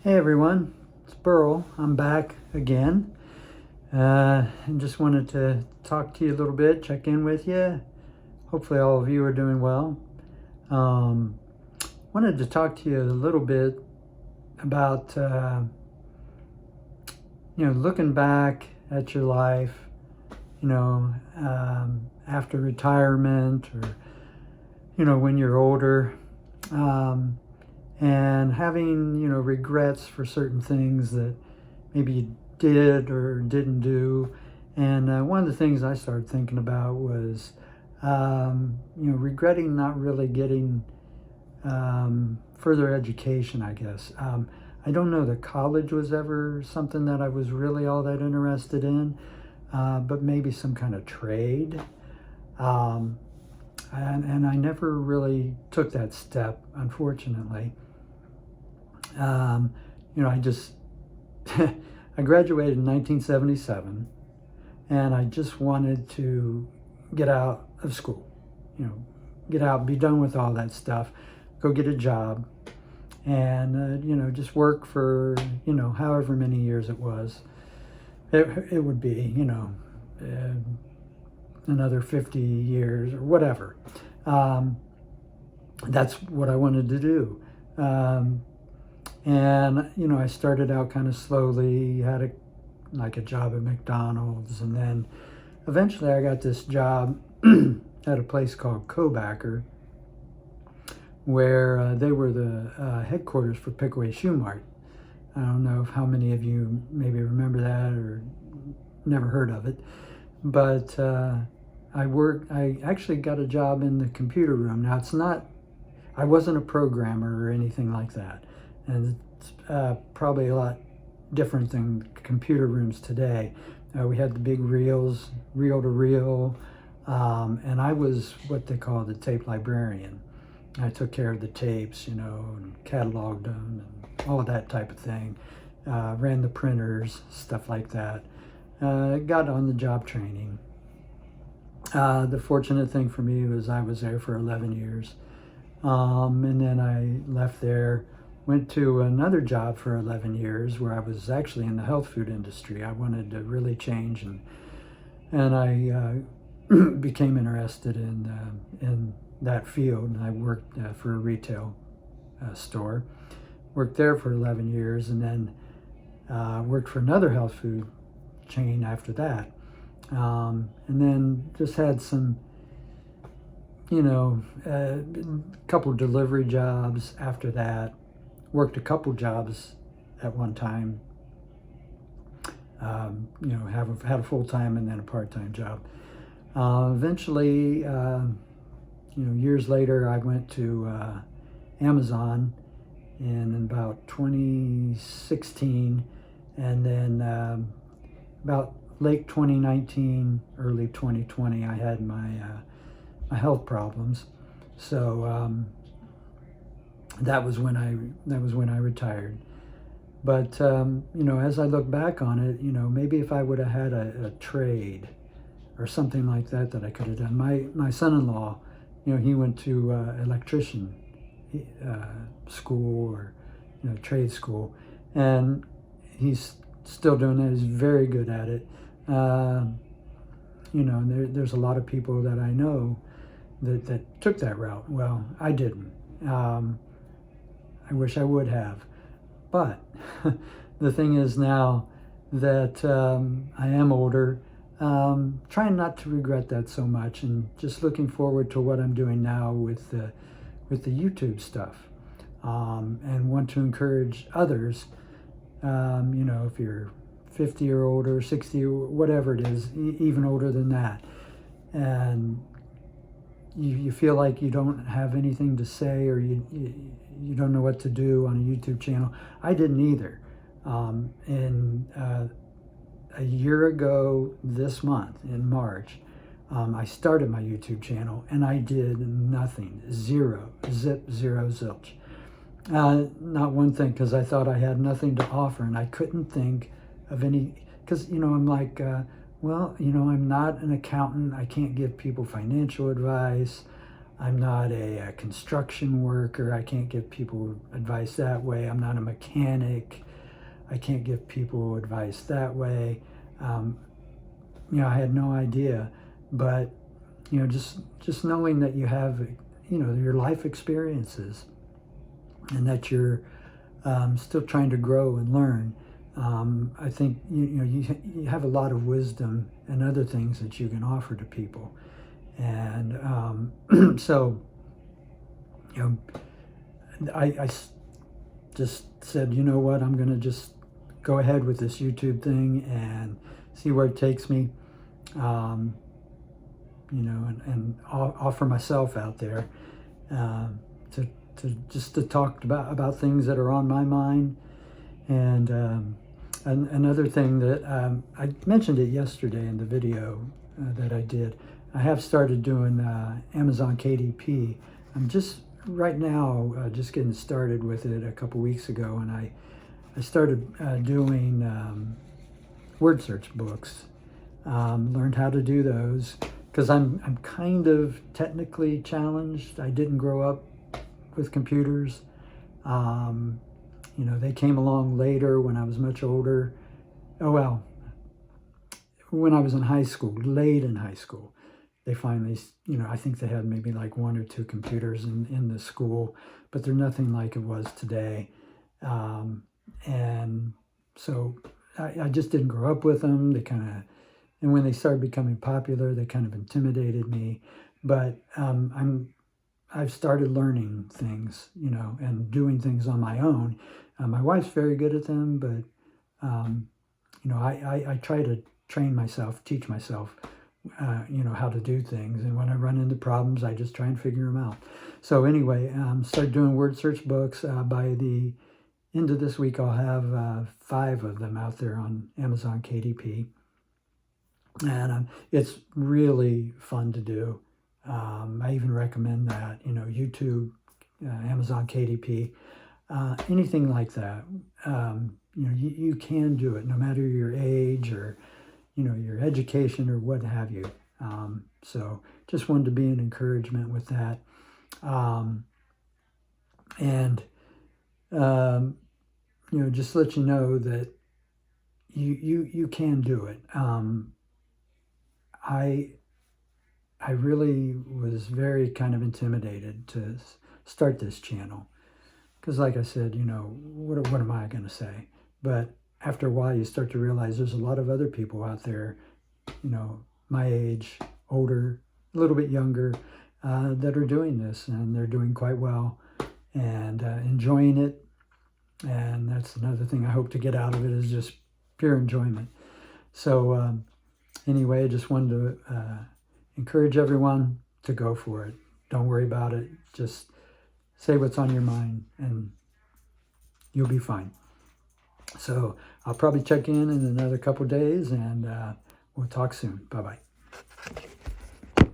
Hey everyone, it's Burl. I'm back again. And just wanted to talk to you a little bit, check in with you. Hopefully, all of you are doing well. Um, Wanted to talk to you a little bit about, looking back at your life, after retirement or, when you're older. Um, and having regrets for certain things that maybe you did or didn't do. And one of the things I started thinking about was regretting not really getting further education, I guess. I don't know that college was ever something that I was really all that interested in, but maybe some kind of trade. And I never really took that step, unfortunately. I just I graduated in 1977, and I just wanted to get out of school, get out, be done with all that stuff, go get a job, and just work for however many years it was. It would be another 50 years or whatever. That's what I wanted to do. And I started out kind of slowly, had a job at McDonald's, and then eventually I got this job at a place called Kobacker, where they were the headquarters for Pickaway Shoe Mart. I don't know if how many of you maybe remember that or never heard of it, but I actually got a job in the computer room. Now I wasn't a programmer or anything like that. And it's probably a lot different than computer rooms today. We had the big reels, reel to reel, and I was what they call the tape librarian. I took care of the tapes, and cataloged them and all of that type of thing. Ran the printers, stuff like that. Got on the job training. The fortunate thing for me was I was there for 11 years. And then I left there, went to another job for 11 years where I was actually in the health food industry. I wanted to really change, and I became interested in that field. And I worked for a retail store, worked there for 11 years, and then worked for another health food chain after that. And then just had some a couple delivery jobs after that. Worked a couple jobs at one time. Had a full-time and then a part-time job. Eventually, years later, I went to Amazon in about 2016, and then about late 2019, early 2020, I had my health problems. So that was when I retired. But as I look back on it, maybe if I would have had a trade or something like that I could have done. My son-in-law, he went to electrician school or trade school, and he's still doing that. He's very good at it. There's a lot of people that I know that took that route. Well, I didn't. I wish I would have. But the thing is now that I am older, trying not to regret that so much, and just looking forward to what I'm doing now with the YouTube stuff, and want to encourage others, if you're 50 or older, 60 or whatever it is, even older than that, and you feel like you don't have anything to say, or you don't know what to do on a YouTube channel. I didn't either. And a year ago this month, in March, I started my YouTube channel, and I did nothing. Zero. Zip, zero, zilch. Not one thing, because I thought I had nothing to offer, and I couldn't think of any, because, I'm like, I'm not an accountant. I can't give people financial advice. I'm not a construction worker. I can't give people advice that way. I'm not a mechanic. I can't give people advice that way. I had no idea, but just knowing that you have, your life experiences, and that you're still trying to grow and learn. I think you have a lot of wisdom and other things that you can offer to people, and so I just said, you know what, I'm gonna just go ahead with this YouTube thing and see where it takes me, and offer myself out there, to talk about things that are on my mind. And another thing that I mentioned it yesterday in the video that I did, I have started doing Amazon KDP. I'm just right now just getting started with it a couple weeks ago, and I started doing word search books. Learned how to do those because I'm kind of technically challenged. I didn't grow up with computers. They came along later when I was much older. Oh, well, when I was in high school, late in high school, they finally, I think they had maybe like 1 or 2 computers in the school, but they're nothing like it was today. And so I just didn't grow up with them. And when they started becoming popular, they kind of intimidated me. But I've started learning things, and doing things on my own. My wife's very good at them, but I try to train myself, teach myself, how to do things. And when I run into problems, I just try and figure them out. So anyway, started doing word search books. By the end of this week, I'll have 5 of them out there on Amazon KDP. And it's really fun to do. I even recommend that, YouTube, Amazon KDP, anything like that. You can do it no matter your age or, your education or what have you. So just wanted to be an encouragement with that. Just let you know that you can do it. I really was very kind of intimidated to start this channel because, like I said, what am I going to say? But after a while, you start to realize there's a lot of other people out there, my age, older, a little bit younger, that are doing this, and they're doing quite well and enjoying it. And that's another thing I hope to get out of it, is just pure enjoyment. So anyway, I just wanted to encourage everyone to go for it. Don't worry about it. Just say what's on your mind and you'll be fine. So I'll probably check in another couple days, and we'll talk soon. Bye-bye.